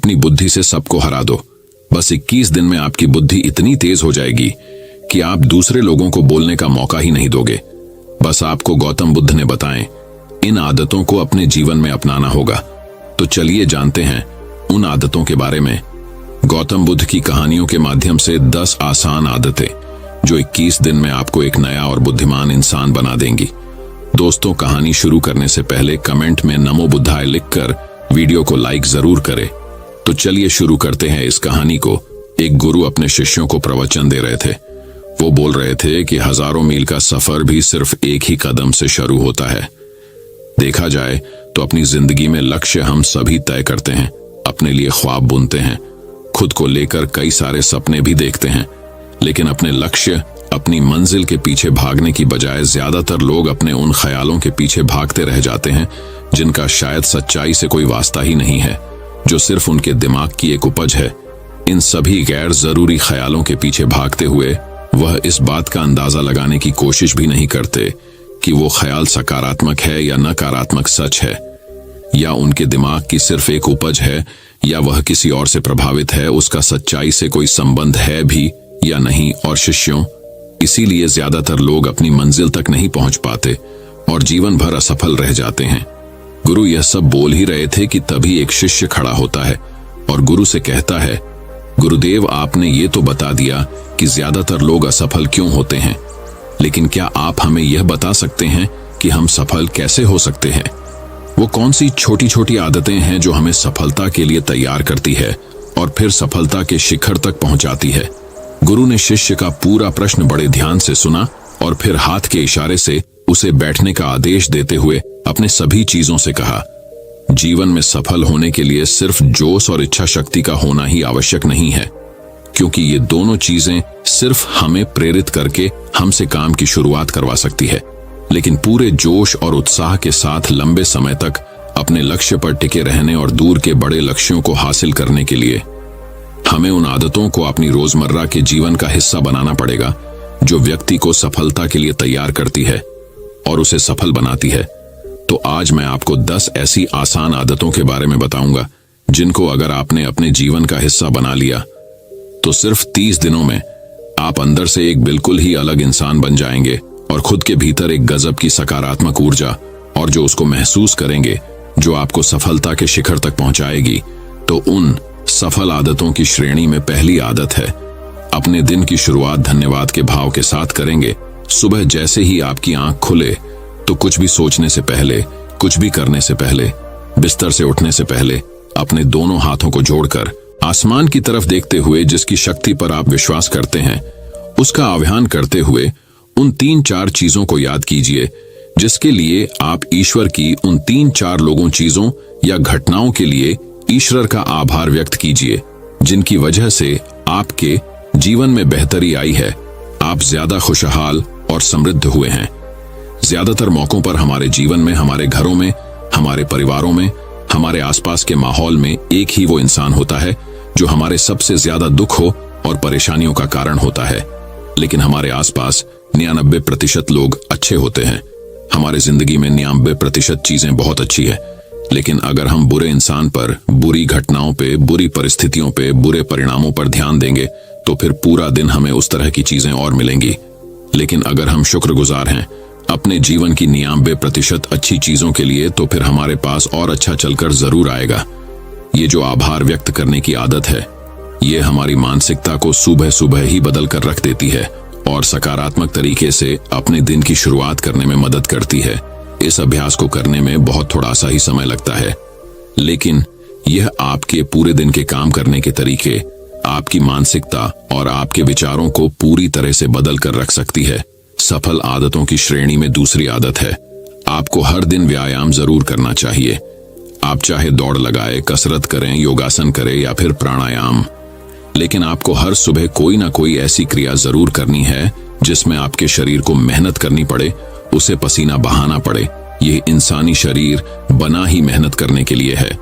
अपनी बुद्धि से सबको हरा दो। बस 21 दिन में आपकी बुद्धि इतनी तेज हो जाएगी कि आप दूसरे लोगों को बोलने का मौका ही नहीं दोगे। बस आपको गौतम बुद्ध ने बताएं, इन आदतों को अपने जीवन में अपनाना होगा। तो चलिए जानते हैं उन आदतों के बारे में। गौतम बुद्ध की कहानियों के माध्यम से 10 आसान आदतें जो 21 दिन में आपको एक नया और बुद्धिमान इंसान बना देंगी। दोस्तों, कहानी शुरू करने से पहले कमेंट में नमो बुद्धाय लिखकर वीडियो को लाइक जरूर करें। तो चलिए शुरू करते हैं इस कहानी को। एक गुरु अपने शिष्यों को प्रवचन दे रहे थे। वो बोल रहे थे कि हजारों मील का सफर भी सिर्फ एक ही कदम से शुरू होता है। देखा जाए तो अपनी जिंदगी में लक्ष्य हम सभी तय करते हैं, अपने लिए ख्वाब बुनते हैं, खुद को लेकर कई सारे सपने भी देखते हैं, लेकिन अपने लक्ष्य, अपनी मंजिल के पीछे भागने की बजाय ज्यादातर लोग अपने उन ख्यालों के पीछे भागते रह जाते हैं जिनका शायद सच्चाई से कोई वास्ता ही नहीं है, जो सिर्फ उनके दिमाग की एक उपज है। इन सभी गैर जरूरी ख्यालों के पीछे भागते हुए वह इस बात का अंदाजा लगाने की कोशिश भी नहीं करते कि वो ख्याल सकारात्मक है या नकारात्मक सच है, या उनके दिमाग की सिर्फ एक उपज है, या वह किसी और से प्रभावित है, उसका सच्चाई से कोई संबंध है भी या नहीं। और शिष्यों, इसीलिए ज्यादातर लोग अपनी मंजिल तक नहीं पहुंच पाते और जीवन भर असफल रह जाते हैं। गुरु यह सब बोल ही रहे थे कि तभी एक शिष्य खड़ा होता है और गुरु से कहता है, गुरुदेव, आपने ये तो बता दिया कि ज्यादातर लोग असफल क्यों होते हैं, लेकिन क्या आप हमें यह बता सकते हैं कि हम सफल कैसे हो सकते हैं? वो कौन सी छोटी छोटी आदतें हैं जो हमें सफलता के लिए तैयार करती है और फिर सफलता के शिखर तक पहुंचाती है? गुरु ने शिष्य का पूरा प्रश्न बड़े ध्यान से सुना और फिर हाथ के इशारे से उसे बैठने का आदेश देते हुए अपने सभी चीजों से कहा, जीवन में सफल होने के लिए सिर्फ जोश और इच्छा शक्ति का होना ही आवश्यक नहीं है, क्योंकि ये दोनों चीजें सिर्फ हमें प्रेरित करके हमसे काम की शुरुआत करवा सकती है, लेकिन पूरे जोश और उत्साह के साथ लंबे समय तक अपने लक्ष्य पर टिके रहने और दूर के बड़े लक्ष्यों को हासिल करने के लिए हमें उन आदतों को अपनी रोजमर्रा के जीवन का हिस्सा बनाना पड़ेगा जो व्यक्ति को सफलता के लिए तैयार करती है और उसे सफल बनाती है। तो आज मैं आपको 10 ऐसी आसान आदतों के बारे में बताऊंगा जिनको अगर आपने अपने जीवन का हिस्सा बना लिया तो सिर्फ 30 दिनों में आप अंदर से एक बिल्कुल ही अलग इंसान बन जाएंगे और खुद के भीतर एक गजब की सकारात्मक ऊर्जा और जो उसको महसूस करेंगे, जो आपको सफलता के शिखर तक पहुंचाएगी। तो उन सफल आदतों की श्रेणी में पहली आदत है, अपने दिन की शुरुआत धन्यवाद के भाव के साथ करेंगे। सुबह जैसे ही आपकी आंख खुले तो कुछ भी सोचने से पहले, कुछ भी करने से पहले, बिस्तर से उठने से पहले अपने दोनों हाथों को जोड़कर आसमान की तरफ देखते हुए, जिसकी शक्ति पर आप विश्वास करते हैं, उसका आह्वान करते हुए उन 3-4 चीजों को याद कीजिए जिसके लिए आप ईश्वर की उन 3-4 लोगों, चीजों या घटनाओं के लिए ईश्वर का आभार व्यक्त कीजिए, जिनकी वजह से आपके जीवन में बेहतरी आई है, आप ज्यादा खुशहाल और समृद्ध हुए हैं। ज्यादातर मौकों पर हमारे जीवन में, हमारे घरों में, हमारे परिवारों में, हमारे आसपास के माहौल में एक ही वो इंसान होता है जो हमारे सबसे ज्यादा दुख हो और परेशानियों का कारण होता है, लेकिन हमारे आसपास 99% लोग अच्छे होते हैं। हमारे जिंदगी में 99% चीजें बहुत अच्छी है, लेकिन अगर हम बुरे इंसान पर, बुरी घटनाओं पे, बुरी परिस्थितियों पे, बुरे परिणामों पर ध्यान देंगे तो फिर पूरा दिन हमें उस तरह की चीजें और मिलेंगी। लेकिन अगर हम शुक्रगुजार हैं अपने जीवन की 99% अच्छी चीजों के लिए, तो फिर हमारे पास और अच्छा चलकर जरूर आएगा। ये जो आभार व्यक्त करने की आदत है, ये हमारी मानसिकता को सुबह सुबह ही बदल कर रख देती है और सकारात्मक तरीके से अपने दिन की शुरुआत करने में मदद करती है। इस अभ्यास को करने में बहुत थोड़ा सा ही समय लगता है, लेकिन यह आपके पूरे दिन के काम करने के तरीके, आपकी मानसिकता और आपके विचारों को पूरी तरह से बदल कर रख सकती है। सफल आदतों की श्रेणी में दूसरी आदत है, आपको हर दिन व्यायाम जरूर करना चाहिए। आप चाहे दौड़ लगाए, कसरत करें, योगासन करें या फिर प्राणायाम, लेकिन आपको हर सुबह कोई ना कोई ऐसी क्रिया जरूर करनी है जिसमें आपके शरीर को मेहनत करनी पड़े, उसे पसीना बहाना पड़े। यह इंसानी शरीर बना ही मेहनत करने के लिए है।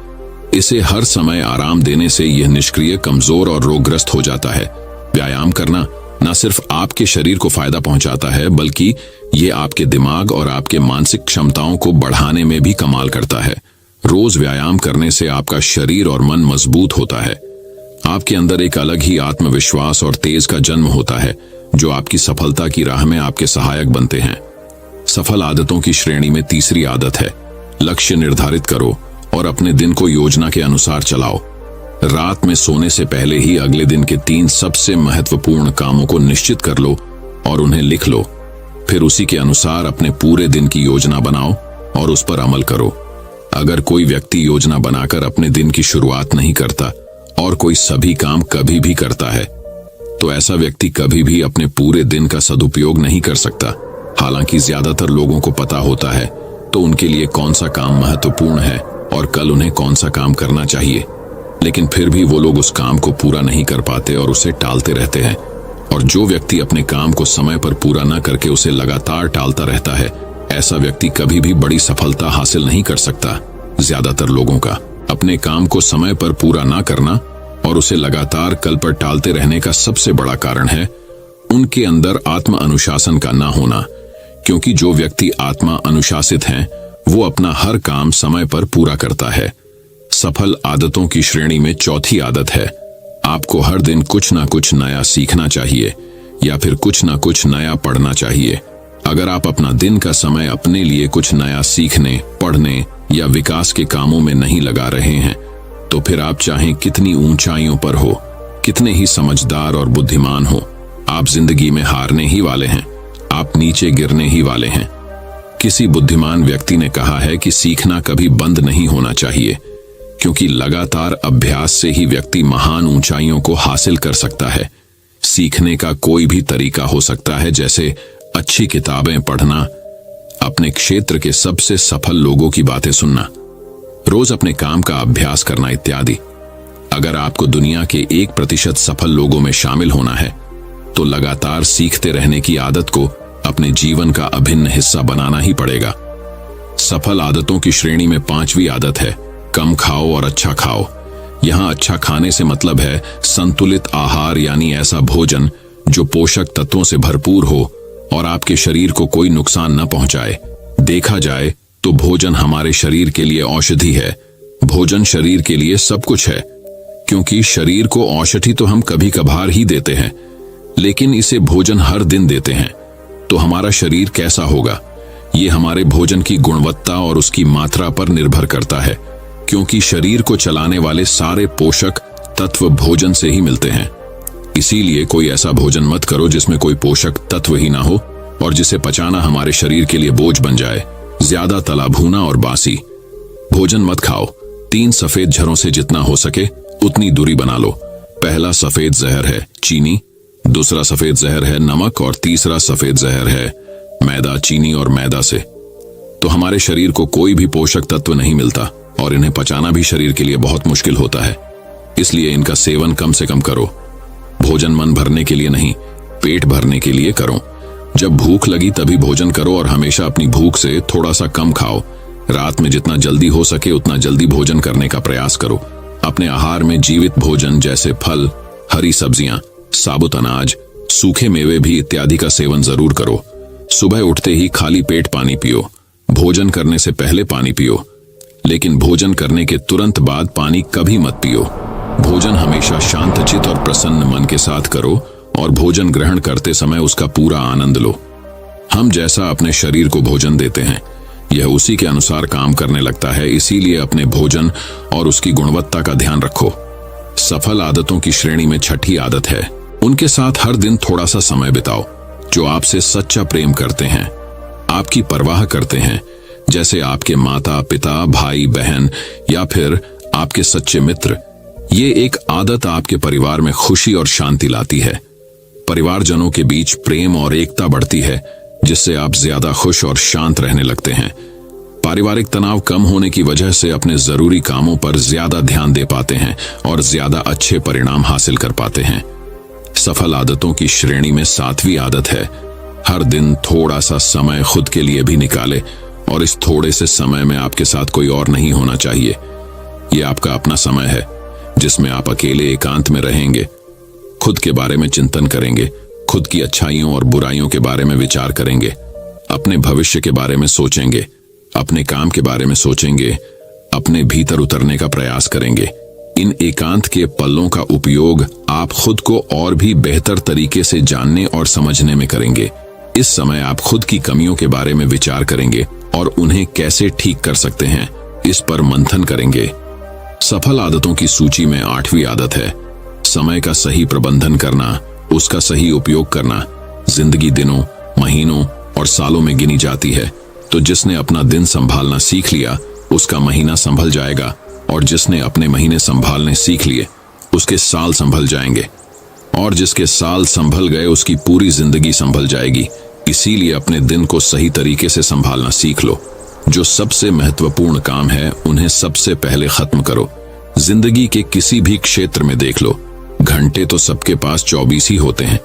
इसे हर समय आराम देने से यह निष्क्रिय, कमजोर और रोगग्रस्त हो जाता है। व्यायाम करना न सिर्फ आपके शरीर को फायदा पहुंचाता है, बल्कि ये आपके दिमाग और आपके मानसिक क्षमताओं को बढ़ाने में भी कमाल करता है। रोज व्यायाम करने से आपका शरीर और मन मजबूत होता है। आपके अंदर एक अलग ही आत्मविश्वास और तेज का जन्म होता है जो आपकी सफलता की राह में आपके सहायक बनते हैं। सफल आदतों की श्रेणी में तीसरी आदत है, लक्ष्य निर्धारित करो और अपने दिन को योजना के अनुसार चलाओ। रात में सोने से पहले ही अगले दिन के 3 सबसे महत्वपूर्ण कामों को निश्चित कर लो और उन्हें लिख लो। फिर उसी के अनुसार अपने पूरे दिन की योजना बनाओ और उस पर अमल करो। अगर कोई व्यक्ति योजना बनाकर अपने दिन की शुरुआत नहीं करता और कोई सभी काम कभी भी करता है, तो ऐसा व्यक्ति कभी भी अपने पूरे दिन का सदुपयोग नहीं कर सकता। हालांकि ज्यादातर लोगों को पता होता है तो उनके लिए कौन सा काम महत्वपूर्ण है और कल उन्हें कौन सा काम करना चाहिए, लेकिन फिर भी वो लोग उस काम को पूरा नहीं कर पाते और उसे टालते रहते हैं। और जो व्यक्ति अपने काम को समय पर पूरा न करके उसे लगातार टालता रहता है, ऐसा व्यक्ति कभी भी बड़ी सफलता हासिल नहीं कर सकता। ज्यादातर लोगों का अपने काम को समय पर पूरा ना करना और उसे लगातार कल पर टालते रहने का सबसे बड़ा कारण है उनके अंदर आत्म अनुशासन का ना होना। क्योंकि जो व्यक्ति आत्मा अनुशासित हैं, वो अपना हर काम समय पर पूरा करता है। सफल आदतों की श्रेणी में चौथी आदत है, आपको हर दिन कुछ ना कुछ नया सीखना चाहिए या फिर कुछ ना कुछ नया पढ़ना चाहिए। अगर आप अपना दिन का समय अपने लिए कुछ नया सीखने, पढ़ने या विकास के कामों में नहीं लगा रहे हैं, तो फिर आप चाहे कितनी ऊंचाइयों पर हो, कितने ही समझदार और बुद्धिमान हो, आप जिंदगी में हारने ही वाले हैं। आप नीचे गिरने ही वाले हैं। किसी बुद्धिमान व्यक्ति ने कहा है कि सीखना कभी बंद नहीं होना चाहिए, क्योंकि लगातार अभ्यास से ही व्यक्ति महान ऊंचाइयों को हासिल कर सकता है। सीखने का कोई भी तरीका हो सकता है, जैसे अच्छी किताबें पढ़ना, अपने क्षेत्र के सबसे सफल लोगों की बातें सुनना, रोज अपने काम का अभ्यास करना इत्यादि। अगर आपको दुनिया के 1% सफल लोगों में शामिल होना है, तो लगातार सीखते रहने की आदत को अपने जीवन का अभिन्न हिस्सा बनाना ही पड़ेगा। सफल आदतों की श्रेणी में 5वीं आदत है, कम खाओ और अच्छा खाओ। यहां अच्छा खाने से मतलब है संतुलित आहार, यानी ऐसा भोजन जो पोषक तत्वों से भरपूर हो और आपके शरीर को कोई नुकसान न पहुंचाए। देखा जाए तो भोजन हमारे शरीर के लिए औषधि है। भोजन शरीर के लिए सब कुछ है, क्योंकि शरीर को औषधि तो हम कभी कभार ही देते हैं, लेकिन इसे भोजन हर दिन देते हैं। तो हमारा शरीर कैसा होगा, ये हमारे भोजन की गुणवत्ता और उसकी मात्रा पर निर्भर करता है, क्योंकि शरीर को चलाने वाले सारे पोषक तत्व भोजन से ही मिलते हैं। इसीलिए कोई ऐसा भोजन मत करो जिसमें कोई पोषक तत्व ही ना हो और जिसे पचाना हमारे शरीर के लिए बोझ बन जाए। ज्यादा तला भुना और बासी भोजन मत खाओ। 3 सफेद झरों से जितना हो सके उतनी दूरी बना लो। पहला सफेद जहर है चीनी, दूसरा सफेद जहर है नमक और तीसरा सफेद जहर है मैदा। चीनी और मैदा से तो हमारे शरीर को कोई भी पोषक तत्व नहीं मिलता और इन्हें पचाना भी शरीर के लिए बहुत मुश्किल होता है। इसलिए इनका सेवन कम से कम करो। भोजन मन भरने के लिए नहीं, पेट भरने के लिए करो। जब भूख लगी तभी भोजन करो और हमेशा अपनी भूख से थोड़ा सा कम खाओ। रात में जितना जल्दी हो सके उतना जल्दी भोजन करने का प्रयास करो। अपने आहार में जीवित भोजन जैसे फल, हरी सब्जियां, साबुत अनाज, सूखे मेवे भी इत्यादि का सेवन जरूर करो। सुबह उठते ही खाली पेट पानी पियो। भोजन करने से पहले पानी पियो, लेकिन भोजन करने के तुरंत बाद पानी कभी मत पियो। भोजन हमेशा शांतचित्त और प्रसन्न मन के साथ करो और भोजन ग्रहण करते समय उसका पूरा आनंद लो। हम जैसा अपने शरीर को भोजन देते हैं, यह उसी के अनुसार काम करने लगता है। इसीलिए अपने भोजन और उसकी गुणवत्ता का ध्यान रखो। सफल आदतों की श्रेणी में 6ठी आदत है, उनके साथ हर दिन थोड़ा सा समय बिताओ जो आपसे सच्चा प्रेम करते हैं, आपकी परवाह करते हैं, जैसे आपके माता पिता, भाई बहन या फिर आपके सच्चे मित्र। ये एक आदत आपके परिवार में खुशी और शांति लाती है। परिवारजनों के बीच प्रेम और एकता बढ़ती है, जिससे आप ज्यादा खुश और शांत रहने लगते हैं। पारिवारिक तनाव कम होने की वजह से अपने जरूरी कामों पर ज्यादा ध्यान दे पाते हैं और ज्यादा अच्छे परिणाम हासिल कर पाते हैं। सफल आदतों की श्रेणी में 7वीं आदत है, हर दिन थोड़ा सा समय खुद के लिए भी निकाले और इस थोड़े से समय में आपके साथ कोई और नहीं होना चाहिए। यह आपका अपना समय है जिसमें आप अकेले एकांत में रहेंगे, खुद के बारे में चिंतन करेंगे, खुद की अच्छाइयों और बुराइयों के बारे में विचार करेंगे, अपने भविष्य के बारे में सोचेंगे, अपने काम के बारे में सोचेंगे अपने भीतर उतरने का प्रयास करेंगे। इन एकांत के पलों का उपयोग आप खुद को और भी बेहतर तरीके से जानने और समझने में करेंगे। इस समय आप खुद की कमियों के बारे में विचार करेंगे और उन्हें कैसे ठीक कर सकते हैं, इस पर मंथन करेंगे। सफल आदतों की सूची में 8वीं आदत है समय का सही प्रबंधन करना, उसका सही उपयोग करना। जिंदगी दिनों, महीनों और सालों में गिनी जाती है, तो जिसने अपना दिन संभालना सीख लिया उसका महीना संभल जाएगा, और जिसने अपने महीने संभालने सीख लिए उसके साल संभल जाएंगे, और जिसके साल संभल गए उसकी पूरी जिंदगी संभल जाएगी। इसीलिए अपने दिन को सही तरीके से संभालना सीख लो। जो सबसे महत्वपूर्ण काम है उन्हें सबसे पहले खत्म करो। जिंदगी के किसी भी क्षेत्र में देख लो, घंटे तो सबके पास 24 ही होते हैं,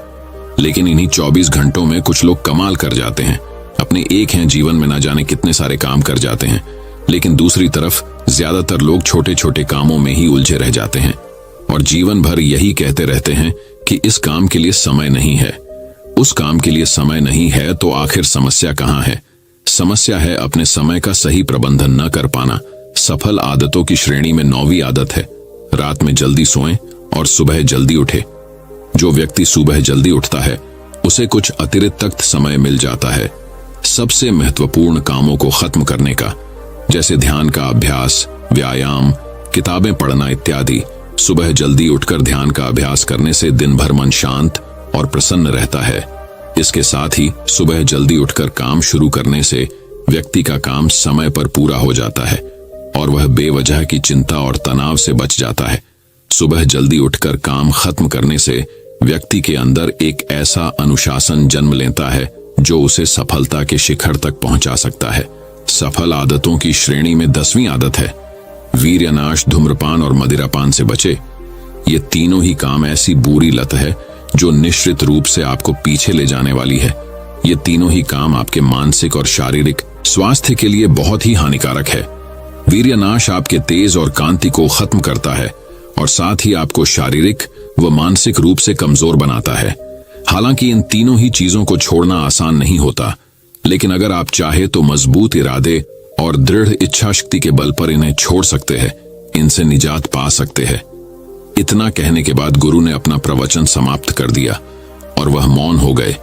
लेकिन इन्हीं 24 घंटों में कुछ लोग कमाल कर जाते हैं। अपने एक हैं जीवन में ना जाने कितने सारे काम कर जाते हैं, लेकिन दूसरी तरफ ज्यादातर लोग छोटे छोटे कामों में ही उलझे रह जाते हैं और जीवन भर यही कहते रहते हैं कि इस काम के लिए समय नहीं है, उस काम के लिए समय नहीं है। तो आखिर समस्या कहाँ है? समस्या है अपने समय का सही प्रबंधन न कर पाना। सफल आदतों की श्रेणी में 9वीं आदत है रात में जल्दी सोएं और सुबह जल्दी उठे। जो व्यक्ति सुबह जल्दी उठता है उसे कुछ अतिरिक्त समय मिल जाता है सबसे महत्वपूर्ण कामों को खत्म करने का, जैसे ध्यान का अभ्यास, व्यायाम, किताबें पढ़ना इत्यादि। सुबह जल्दी उठकर ध्यान का अभ्यास करने से दिन भर मन शांत और प्रसन्न रहता है। इसके साथ ही सुबह जल्दी उठकर काम शुरू करने से व्यक्ति का काम समय पर पूरा हो जाता है और वह बेवजह की चिंता और तनाव से बच जाता है। सुबह जल्दी उठकर काम खत्म करने से व्यक्ति के अंदर एक ऐसा अनुशासन जन्म लेता है जो उसे सफलता के शिखर तक पहुंचा सकता है। सफल आदतों की श्रेणी में 10वीं आदत है वीर्यनाश, धूम्रपान और मदिरापान से बचे। ये तीनों ही काम ऐसी बुरी लत है जो निश्चित रूप से आपको पीछे ले जाने वाली है। ये तीनों ही काम आपके मानसिक और शारीरिक स्वास्थ्य के लिए बहुत ही हानिकारक है। वीर्यनाश आपके तेज और कांति को खत्म करता है और साथ ही आपको शारीरिक व मानसिक रूप से कमजोर बनाता है। हालांकि इन तीनों ही चीजों को छोड़ना आसान नहीं होता, लेकिन अगर आप चाहे तो मजबूत इरादे और दृढ़ इच्छा शक्ति के बल पर इन्हें छोड़ सकते हैं, इनसे निजात पा सकते हैं। इतना कहने के बाद गुरु ने अपना प्रवचन समाप्त कर दिया और वह मौन हो गए।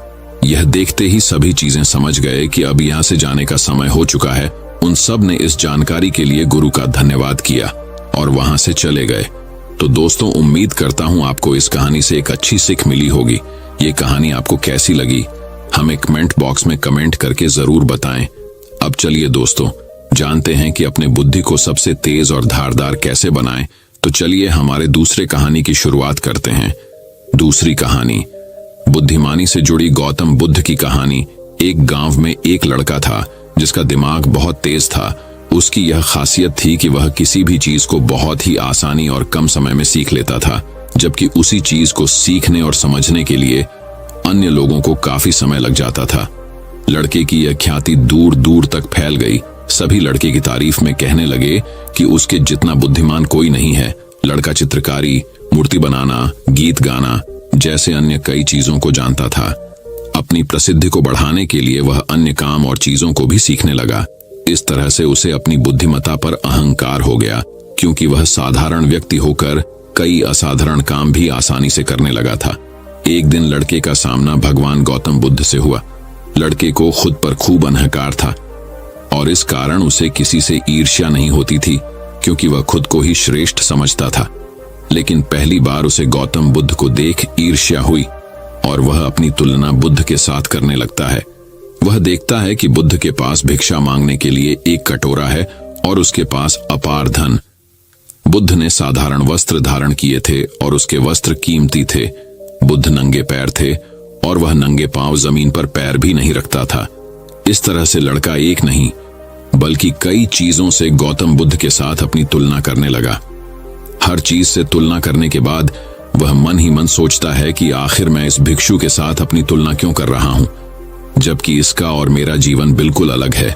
यह देखते ही सभी चीजें समझ गए कि अब यहां से जाने का समय हो चुका है। उन सब ने इस जानकारी के लिए गुरु का धन्यवाद किया और वहां से चले गए। तो दोस्तों, उम्मीद करता हूं आपको इस कहानी से एक अच्छी सीख मिली होगी। ये कहानी आपको कैसी लगी हमें कमेंट बॉक्स में कमेंट करके जरूर बताएं। अब चलिए दोस्तों, जानते हैं कि अपने बुद्धि को सबसे तेज और धारदार कैसे बनाएं। तो चलिए हमारे दूसरे कहानी की शुरुआत करते हैं। दूसरी कहानी बुद्धिमानी से जुड़ी गौतम बुद्ध की कहानी। एक गांव में एक लड़का था जिसका दिमाग बहुत तेज था। उसकी यह खासियत थी कि वह किसी भी चीज को बहुत ही आसानी और कम समय में सीख लेता था, जबकि उसी चीज को सीखने और समझने के लिए अन्य लोगों को काफी समय लग जाता था। लड़के की यह ख्याति दूर दूर तक फैल गई। सभी लड़के की तारीफ में कहने लगे कि उसके जितना बुद्धिमान कोई नहीं है। लड़का चित्रकारी, मूर्ति बनाना, गीत गाना जैसे अन्य कई चीजों को जानता था। अपनी प्रसिद्धि को बढ़ाने के लिए वह अन्य काम और चीजों को भी सीखने लगा। इस तरह से उसे अपनी बुद्धिमत्ता पर अहंकार हो गया, क्योंकि वह साधारण व्यक्ति होकर कई असाधारण काम भी आसानी से करने लगा था। एक दिन लड़के का सामना भगवान गौतम बुद्ध से हुआ। लड़के को खुद पर खूब अहंकार था और इस कारण उसे किसी से ईर्ष्या नहीं होती थी, क्योंकि वह खुद को ही श्रेष्ठ समझता था। लेकिन पहली बार उसे गौतम बुद्ध को देख ईर्ष्या हुई और वह अपनी तुलना बुद्ध के साथ करने लगता है। वह देखता है कि बुद्ध के पास भिक्षा मांगने के लिए एक कटोरा है और उसके पास अपार धन। बुद्ध ने साधारण वस्त्र धारण किए थे और उसके वस्त्र कीमती थे। बुद्ध नंगे पैर थे और वह नंगे पांव जमीन पर पैर भी नहीं रखता था। इस तरह से लड़का एक नहीं बल्कि कई चीजों से गौतम बुद्ध के साथ अपनी तुलना करने लगा। हर चीज से तुलना करने के बाद वह मन ही मन सोचता है कि आखिर मैं इस भिक्षु के साथ अपनी तुलना क्यों कर रहा हूं, जबकि इसका और मेरा जीवन बिल्कुल अलग है।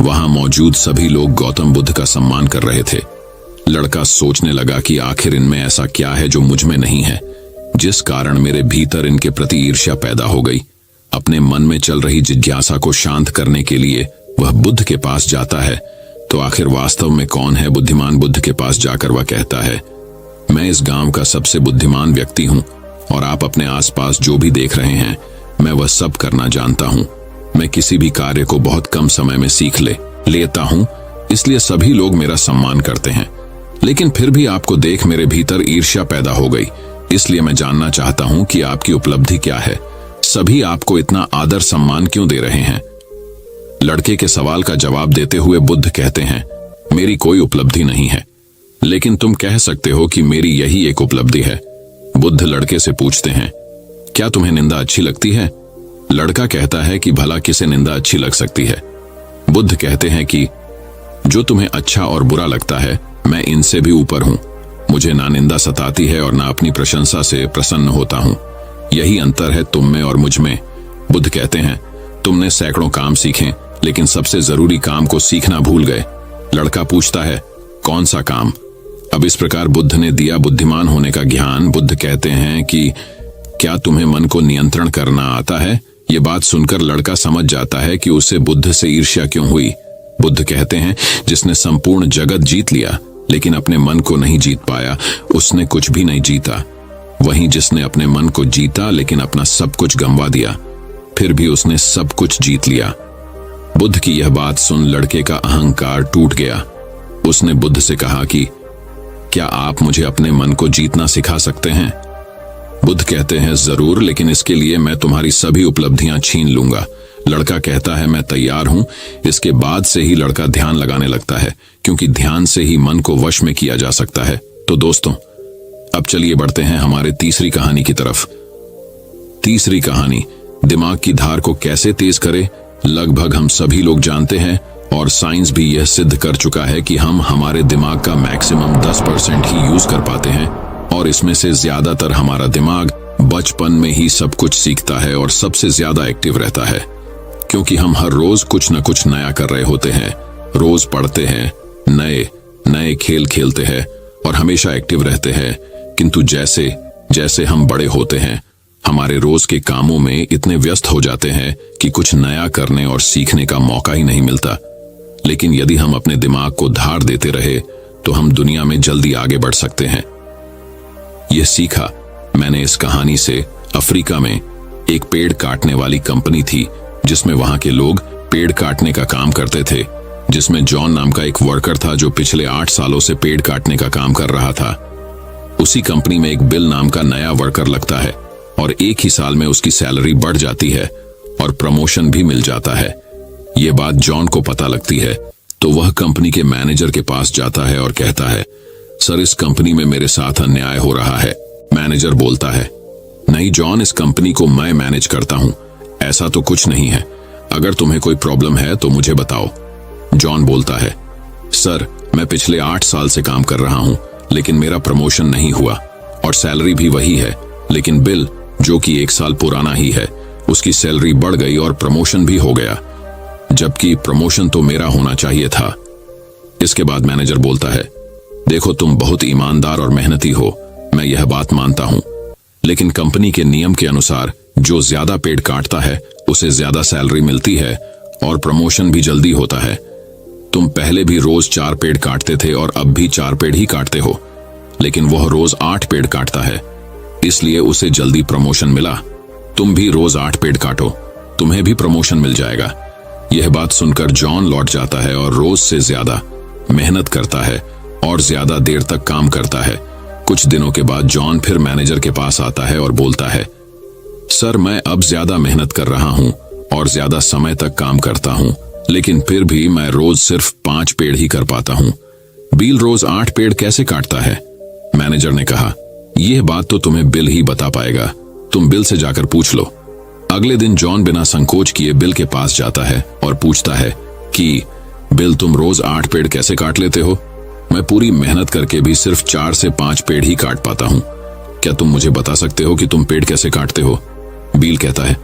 वहां मौजूद सभी लोग गौतम बुद्ध का सम्मान कर रहे थे। लड़का सोचने लगा कि आखिर इनमें ऐसा क्या है जो मुझ में नहीं है, जिस कारण मेरे भीतर इनके प्रति ईर्ष्या पैदा हो गई। अपने मन में चल रही जिज्ञासा को शांत करने के लिए वह बुद्ध के पास जाता है। तो आखिर वास्तव में कौन है बुद्धिमान? बुद्ध के पास जाकर वह कहता है, मैं इस गांव का सबसे बुद्धिमान व्यक्ति हूं और आप अपने आसपास जो भी देख रहे हैं मैं वह सब करना जानता हूं। मैं किसी भी कार्य को बहुत कम समय में सीख लेता हूं, इसलिए सभी लोग मेरा सम्मान करते हैं। लेकिन फिर भी आपको देख मेरे भीतर ईर्ष्या पैदा हो गई, इसलिए मैं जानना चाहता हूं कि आपकी उपलब्धि क्या है। सभी आपको इतना आदर सम्मान क्यों दे रहे हैं? लड़के के सवाल का जवाब देते हुए बुद्ध कहते हैं, मेरी कोई उपलब्धि नहीं है, लेकिन तुम कह सकते हो कि मेरी यही एक उपलब्धि है। बुद्ध लड़के से पूछते हैं, क्या तुम्हें निंदा अच्छी लगती है? लड़का कहता है कि भला किसे निंदा अच्छी लग सकती है? बुद्ध कहते हैं कि जो तुम्हें अच्छा और बुरा लगता है मैं इनसे भी ऊपर हूं। मुझे ना निंदा सताती है और ना अपनी प्रशंसा से प्रसन्न होता हूं। यही अंतर है तुम में और मुझ में। बुद्ध कहते हैं, तुमने सैकड़ों काम सीखे लेकिन सबसे जरूरी काम को सीखना भूल गए। लड़का पूछता है, कौन सा काम? अब इस प्रकार बुद्ध ने दिया बुद्धिमान होने का ज्ञान। बुद्ध कहते हैं कि क्या तुम्हें मन को नियंत्रण करना आता है? ये बात सुनकर लड़का समझ जाता है कि उसे बुद्ध से ईर्ष्या क्यों हुई। बुद्ध कहते हैं, जिसने संपूर्ण जगत जीत लिया लेकिन अपने मन को नहीं जीत पाया, उसने कुछ भी नहीं जीता। वहीं जिसने अपने मन को जीता लेकिन अपना सब कुछ गंवा दिया, फिर भी उसने सब कुछ जीत लिया। बुद्ध की यह बात सुन लड़के का अहंकार टूट गया। उसने बुद्ध से कहा कि क्या आप मुझे अपने मन को जीतना सिखा सकते हैं? बुद्ध कहते हैं, जरूर, लेकिन इसके लिए मैं तुम्हारी सभी उपलब्धियां छीन लूंगा। लड़का कहता है, मैं तैयार हूं। इसके बाद से ही लड़का ध्यान लगाने लगता है, क्योंकि ध्यान से ही मन को वश में किया जा सकता है। तो दोस्तों, अब चलिए बढ़ते हैं हमारे तीसरी कहानी की तरफ। तीसरी कहानी, दिमाग की धार को कैसे तेज करे। लगभग हम सभी लोग जानते हैं और साइंस भी यह सिद्ध कर चुका है कि हम हमारे दिमाग का मैक्सिमम 10% ही यूज कर पाते हैं और इसमें से ज्यादातर हमारा दिमाग बचपन में ही सब कुछ सीखता है और सबसे ज्यादा एक्टिव रहता है, क्योंकि हम हर रोज कुछ न कुछ नया कर रहे होते हैं। रोज पढ़ते हैं, नए नए खेल खेलते हैं और हमेशा एक्टिव रहते हैं। किंतु जैसे जैसे हम बड़े होते हैं, हमारे रोज के कामों में इतने व्यस्त हो जाते हैं कि कुछ नया करने और सीखने का मौका ही नहीं मिलता। लेकिन यदि हम अपने दिमाग को धार देते रहे तो हम दुनिया में जल्दी आगे बढ़ सकते हैं। यह सीखा मैंने इस कहानी से। अफ्रीका में एक पेड़ काटने वाली कंपनी थी जिसमें वहां के लोग पेड़ काटने का काम करते थे, जिसमें जॉन नाम का एक वर्कर था जो पिछले 8 सालों से पेड़ काटने का काम कर रहा था। उसी कंपनी में एक बिल नाम का नया वर्कर लगता है और एक ही साल में उसकी सैलरी बढ़ जाती है और प्रमोशन भी मिल जाता है। ये बात जॉन को पता लगती है तो वह कंपनी के मैनेजर के पास जाता है और कहता है, सर, इस कंपनी में मेरे साथ अन्याय हो रहा है। मैनेजर बोलता है, नहीं जॉन, इस कंपनी को मैं मैनेज करता हूं, ऐसा तो कुछ नहीं है। अगर तुम्हें कोई प्रॉब्लम है तो मुझे बताओ। जॉन बोलता है, सर, मैं पिछले 8 साल से काम कर रहा हूं लेकिन मेरा प्रमोशन नहीं हुआ और सैलरी भी वही है, लेकिन बिल जो कि 1 साल पुराना ही है, उसकी सैलरी बढ़ गई और प्रमोशन भी हो गया, जबकि प्रमोशन तो मेरा होना चाहिए था। इसके बाद मैनेजर बोलता है, देखो, तुम बहुत ईमानदार और मेहनती हो, मैं यह बात मानता हूं, लेकिन कंपनी के नियम के अनुसार जो ज्यादा पेड़ काटता है उसे ज्यादा सैलरी मिलती है और प्रमोशन भी जल्दी होता है। तुम पहले भी रोज 4 पेड़ काटते थे और अब भी 4 पेड़ ही काटते हो, लेकिन वह रोज 8 पेड़ काटता है, इसलिए उसे जल्दी प्रमोशन मिला। तुम भी रोज 8 पेड़ काटो, तुम्हें भी प्रमोशन मिल जाएगा। यह बात सुनकर जॉन लौट जाता है और रोज से ज्यादा मेहनत करता है और ज्यादा देर तक काम करता है। कुछ दिनों के बाद जॉन फिर मैनेजर के पास आता है और बोलता है, सर, मैं अब ज्यादा मेहनत कर रहा हूं और ज्यादा समय तक काम करता हूं, लेकिन फिर भी मैं रोज सिर्फ 5 पेड़ ही कर पाता हूं। बिल रोज 8 पेड़ कैसे काटता है? मैनेजर ने कहा, यह बात तो तुम्हें बिल ही बता पाएगा, तुम बिल से जाकर पूछ लो। अगले दिन जॉन बिना संकोच किए बिल के पास जाता है और पूछता है कि बिल, तुम रोज 8 पेड़ कैसे काट लेते हो? मैं पूरी मेहनत करके भी सिर्फ 4 से 5 पेड़ ही काट पाता हूं। क्या तुम मुझे बता सकते हो कि तुम पेड़ कैसे काटते हो? बिल कहता है,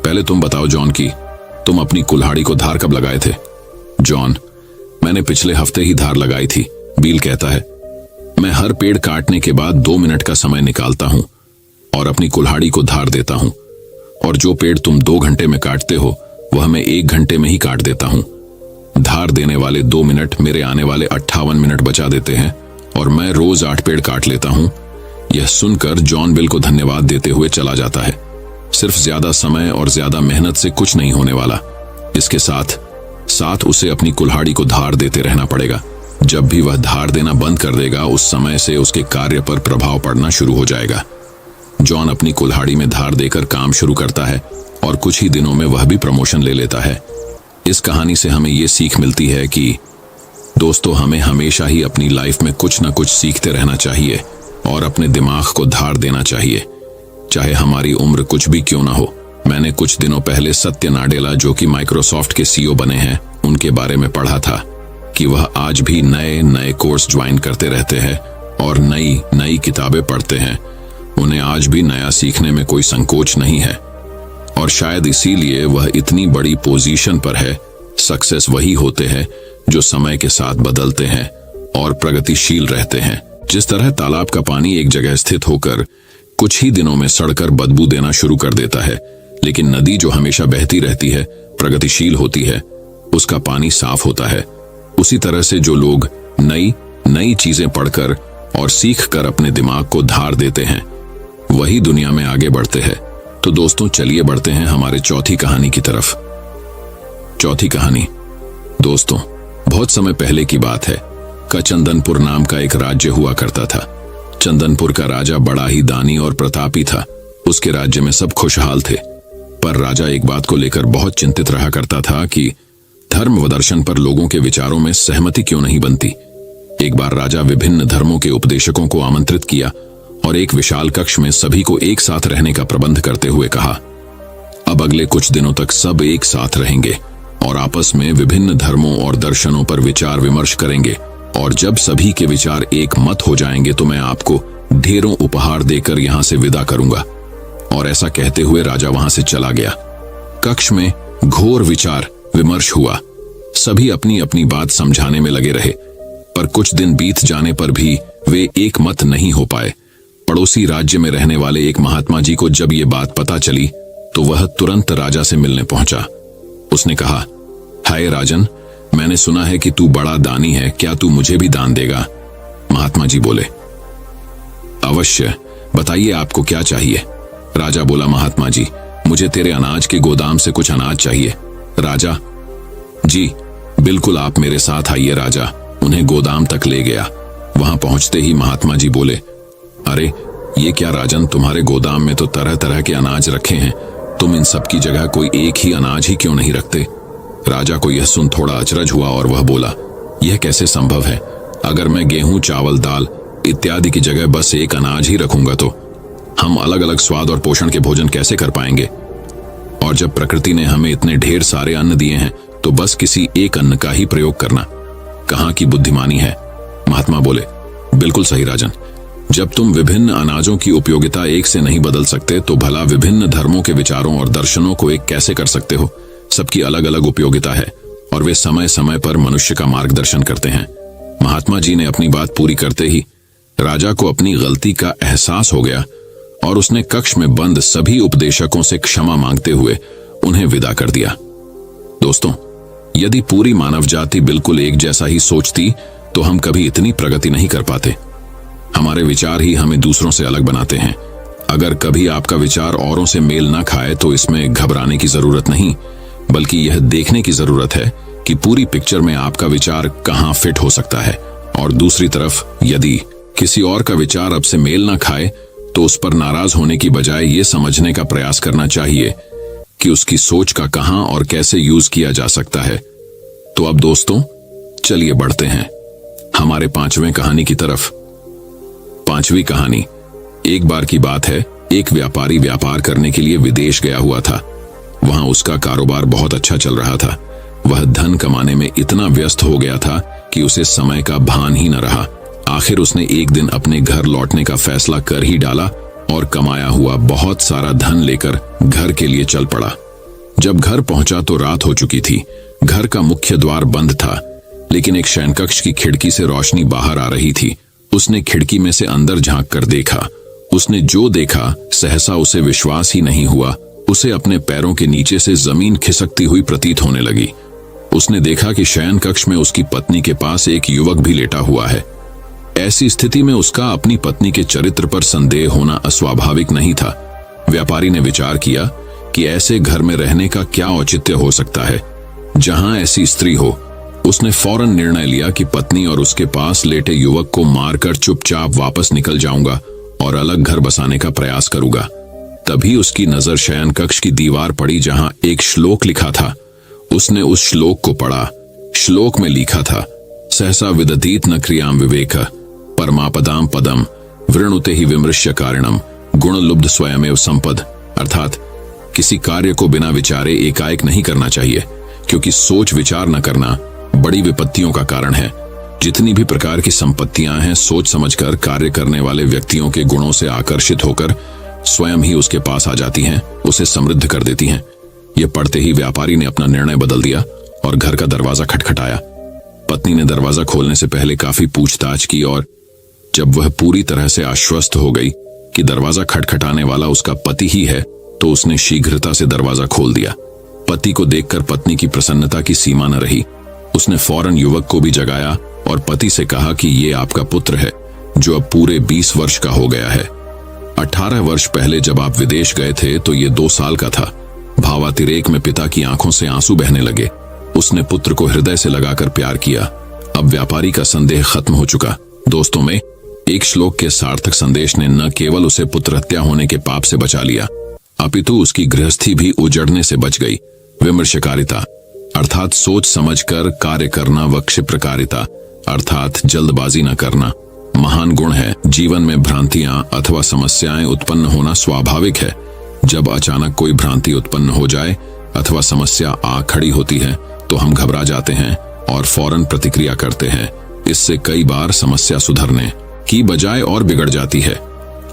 पहले तुम बताओ जॉन की तुम अपनी कुल्हाड़ी को धार कब लगाए थे? जॉन, मैंने पिछले हफ्ते ही धार लगाई थी। बिल कहता है, मैं हर पेड़ काटने के बाद 2 मिनट का समय निकालता हूं और अपनी कुल्हाड़ी को धार देता हूं, और जो पेड़ तुम 2 घंटे में काटते हो वह मैं 1 घंटे में ही काट देता हूं। धार देने वाले 2 मिनट मेरे आने वाले 58 मिनट बचा देते हैं और मैं रोज 8 पेड़ काट लेता हूं। यह सुनकर जॉन बिल को धन्यवाद देते हुए चला जाता है। सिर्फ ज्यादा समय और ज्यादा मेहनत से कुछ नहीं होने वाला, इसके साथ साथ उसे अपनी कुल्हाड़ी को धार देते रहना पड़ेगा। जब भी वह धार देना बंद कर देगा, उस समय से उसके कार्य पर प्रभाव पड़ना शुरू हो जाएगा। जॉन अपनी कुल्हाड़ी में धार देकर काम शुरू करता है और कुछ ही दिनों में वह भी प्रमोशन ले लेता है। इस कहानी से हमें ये सीख मिलती है कि दोस्तों, हमें हमेशा ही अपनी लाइफ में कुछ ना कुछ सीखते रहना चाहिए और अपने दिमाग को धार देना चाहिए, चाहे हमारी उम्र कुछ भी क्यों ना हो। मैंने कुछ दिनों पहले सत्य नाडेला, जो कि माइक्रोसॉफ्ट के सीईओ बने हैं, उनके बारे में पढ़ा था कि वह आज भी नए नए कोर्स ज्वाइन करते रहते हैं और नई नई किताबें पढ़ते हैं। उन्हें आज भी नया सीखने में कोई संकोच नहीं है और शायद इसीलिए वह इतनी बड़ी पोजीशन पर है। सक्सेस वही होते हैं जो समय के साथ बदलते हैं और प्रगतिशील रहते हैं। जिस तरह तालाब का पानी एक जगह स्थित होकर कुछ ही दिनों में सड़कर बदबू देना शुरू कर देता है, लेकिन नदी जो हमेशा बहती रहती है, प्रगतिशील होती है, उसका पानी साफ होता है। उसी तरह से जो लोग नई नई चीजें पढ़कर और सीखकर अपने दिमाग को धार देते हैं, वही दुनिया में आगे बढ़ते हैं। तो दोस्तों, चलिए बढ़ते हैं हमारे चौथी कहानी की तरफ। चौथी कहानी, दोस्तों, बहुत समय पहले की बात है का चंदनपुर नाम का एक राज्य हुआ करता था। चंदनपुर का राजा बड़ा ही दानी और प्रतापी था। उसके राज्य में सब खुशहाल थे, पर राजा एक बात को लेकर बहुत चिंतित रहा करता था कि धर्म व दर्शन पर लोगों के विचारों में सहमति क्यों नहीं बनती। एक बार राजा विभिन्न धर्मों के उपदेशकों को आमंत्रित किया और एक विशाल कक्ष में सभी को एक साथ रहने का प्रबंध करते हुए कहा, अब अगले कुछ दिनों तक सब एक साथ रहेंगे और आपस में विभिन्न धर्मों और दर्शनों पर विचार विमर्श करेंगे, और जब सभी के विचार एक मत हो जाएंगे तो मैं आपको ढेरों उपहार देकर यहां से विदा करूंगा। और ऐसा कहते हुए राजा वहां से चला गया। कक्ष में घोर विचार विमर्श हुआ। सभी अपनी अपनी बात समझाने में लगे रहे, पर कुछ दिन बीत जाने पर भी वे एक मत नहीं हो पाए। पड़ोसी राज्य में रहने वाले एक महात्मा जी को जब ये बात पता चली तो वह तुरंत राजा से मिलने पहुंचा। उसने कहा, हाय राजन, मैंने सुना है कि तू बड़ा दानी है, क्या तू मुझे भी दान देगा? महात्मा जी बोले, अवश्य, बताइए आपको क्या चाहिए? राजा बोला, महात्मा जी, मुझे तेरे अनाज के गोदाम से कुछ अनाज चाहिए। राजा, जी बिल्कुल, आप मेरे साथ आइए। राजा उन्हें गोदाम तक ले गया। वहां पहुंचते ही महात्मा जी बोले, अरे ये क्या राजन, तुम्हारे गोदाम में तो तरह तरह के अनाज रखे हैं, तुम इन सब की जगह कोई एक ही अनाज ही क्यों नहीं रखते? राजा को यह सुन थोड़ा अचरज हुआ और वह बोला, यह कैसे संभव है? अगर मैं गेहूं, चावल, दाल इत्यादि की जगह बस एक अनाज ही रखूंगा तो हम अलग अलग स्वाद और पोषण के भोजन कैसे कर पाएंगे? और जब प्रकृति ने हमें इतने ढेर सारे अन्न दिए हैं तो बस किसी एक अन्न का ही प्रयोग करना कहाँ की बुद्धिमानी है? महात्मा बोले, बिल्कुल सही राजन, जब तुम विभिन्न अनाजों की उपयोगिता एक से नहीं बदल सकते तो भला विभिन्न धर्मों के विचारों और दर्शनों को एक कैसे कर सकते हो? सबकी अलग अलग उपयोगिता है और वे समय समय पर मनुष्य का मार्गदर्शन करते हैं। महात्मा जी ने अपनी बात पूरी करते ही राजा को अपनी गलती का एहसास हो गया और उसने कक्ष में बंद सभी उपदेशकों से क्षमा मांगते हुए उन्हें विदा कर दिया। दोस्तों, यदि पूरी मानव जाति बिल्कुल एक जैसा ही सोचती तो हम कभी इतनी प्रगति नहीं कर पाते। हमारे विचार ही हमें दूसरों से अलग बनाते हैं। अगर कभी आपका विचार औरों से मेल ना खाए तो इसमें घबराने की जरूरत नहीं, बल्कि यह देखने की जरूरत है कि पूरी पिक्चर में आपका विचार कहां फिट हो सकता है। और दूसरी तरफ यदि किसी और का विचार अब से मेल ना खाए तो उस पर नाराज होने की बजाय ये समझने का प्रयास करना चाहिए कि उसकी सोच का कहां और कैसे यूज किया जा सकता है। तो अब दोस्तों, चलिए बढ़ते हैं हमारे 5वें कहानी की तरफ। 5वीं कहानी, एक बार की बात है, एक व्यापारी व्यापार करने के लिए विदेश गया हुआ था। वहां उसका कारोबार बहुत अच्छा चल रहा था। वह धन कमाने में इतना व्यस्त हो गया था कि उसे समय का भान ही न रहा। आखिर उसने एक दिन अपने घर लौटने का फैसला कर ही डाला और कमाया हुआ बहुत सारा धन लेकर घर के लिए चल पड़ा। जब घर पहुंचा तो रात हो चुकी थी। घर का मुख्य द्वार बंद था, लेकिन एक शयनकक्ष की खिड़की से रोशनी बाहर आ रही थी। उसने खिड़की में से अंदर झांक कर देखा। उसने जो देखा सहसा उसे विश्वास ही नहीं हुआ। उसे अपने पैरों के नीचे से जमीन खिसकती हुई प्रतीत होने लगी। उसने देखा कि शयन कक्ष में उसकी पत्नी के पास एक युवक भी लेटा हुआ है। ऐसी स्थिति में उसका अपनी पत्नी के चरित्र पर संदेह होना अस्वाभाविक नहीं था। व्यापारी ने विचार किया कि ऐसे घर में रहने का क्या औचित्य हो सकता है जहां ऐसी स्त्री हो। उसने फौरन निर्णय लिया कि पत्नी और उसके पास लेटे युवक को मारकर चुपचाप वापस निकल जाऊंगा और अलग घर बसाने का प्रयास करूंगा। तभी उसकी नजर शयन कक्ष की दीवार पड़ी जहां एक श्लोक लिखा था। उसने उस श्लोक को पढ़ा। श्लोक में लिखा था, सहसा विदधीत न क्रियाम विवेक परमापदाम पदम वृणुते ही विमृश्य कारणम गुणलुब्ध स्वयमेव संपद। अर्थात किसी कार्य को बिना विचारे एकाएक नहीं करना चाहिए, क्योंकि सोच विचार न करना बड़ी विपत्तियों का कारण है। जितनी भी प्रकार की संपत्तियां हैं, सोच समझकर कार्य करने वाले व्यक्तियों के गुणों से आकर्षित होकर स्वयं ही उसके पास आ जाती हैं, उसे समृद्ध कर देती हैं। यह पढ़ते ही व्यापारी ने अपना निर्णय बदल दिया और घर का दरवाजा खटखटाया। पत्नी ने दरवाजा खोलने से पहले काफी पूछताछ की और जब वह पूरी तरह से आश्वस्त हो गई कि दरवाजा खटखटाने वाला उसका पति ही है, तो उसने शीघ्रता से दरवाजा खोल दिया। पति को देखकर पत्नी की प्रसन्नता की सीमा न रही। उसने फौरन युवक को भी जगाया और पति से कहा कि ये आपका पुत्र है, जो अब पूरे 20 वर्ष का हो गया है। 18 वर्ष पहले जब आप विदेश गए थे तो ये 2 साल का था। भावातिरेक में पिता की आंखों से आंसू बहने लगे। उसने पुत्र को हृदय से लगाकर प्यार किया। अब व्यापारी का संदेह खत्म हो चुका। दोस्तों में एक श्लोक के सार्थक संदेश ने न केवल उसे पुत्र हत्या होने के पाप से बचा लिया, अपितु उसकी गृहस्थी भी उजड़ने से बच गई। विमर्शकारिता अर्थात सोच समझकर कार्य करना व क्षिप्रकारिता अर्थात जल्दबाजी न करना महान गुण है। जीवन में भ्रांतियां अथवा समस्याएं उत्पन्न होना स्वाभाविक है। जब अचानक कोई भ्रांति उत्पन्न हो जाए अथवा समस्या आ खड़ी होती है तो हम घबरा जाते हैं और फौरन प्रतिक्रिया करते हैं। इससे कई बार समस्या सुधरने की बजाय और बिगड़ जाती है।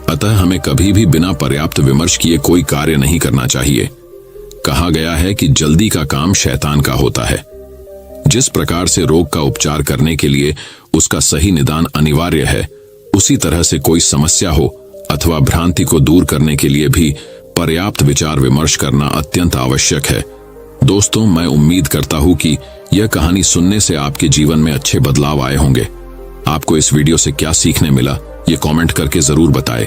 अतः हमें कभी भी बिना पर्याप्त विमर्श किए कोई कार्य नहीं करना चाहिए। कहा गया है कि जल्दी का काम शैतान का होता है। जिस प्रकार से रोग का उपचार करने के लिए उसका सही निदान अनिवार्य है, उसी तरह से कोई समस्या हो अथवा भ्रांति को दूर करने के लिए भी पर्याप्त विचार विमर्श करना अत्यंत आवश्यक है। दोस्तों, मैं उम्मीद करता हूं कि यह कहानी सुनने से आपके जीवन में अच्छे बदलाव आए होंगे। आपको इस वीडियो से क्या सीखने मिला, ये कमेंट करके जरूर बताएं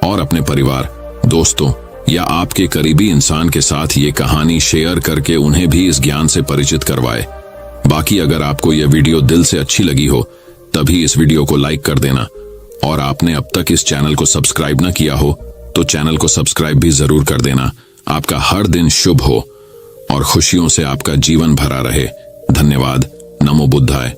और अपने परिवार, दोस्तों या आपके करीबी इंसान के साथ ये कहानी शेयर करके उन्हें भी इस ज्ञान से परिचित करवाएं। बाकी अगर आपको यह वीडियो दिल से अच्छी लगी हो तभी इस वीडियो को लाइक कर देना, और आपने अब तक इस चैनल को सब्सक्राइब न किया हो तो चैनल को सब्सक्राइब भी जरूर कर देना। आपका हर दिन शुभ हो और खुशियों से आपका जीवन भरा रहे। धन्यवाद। नमो बुद्धाय।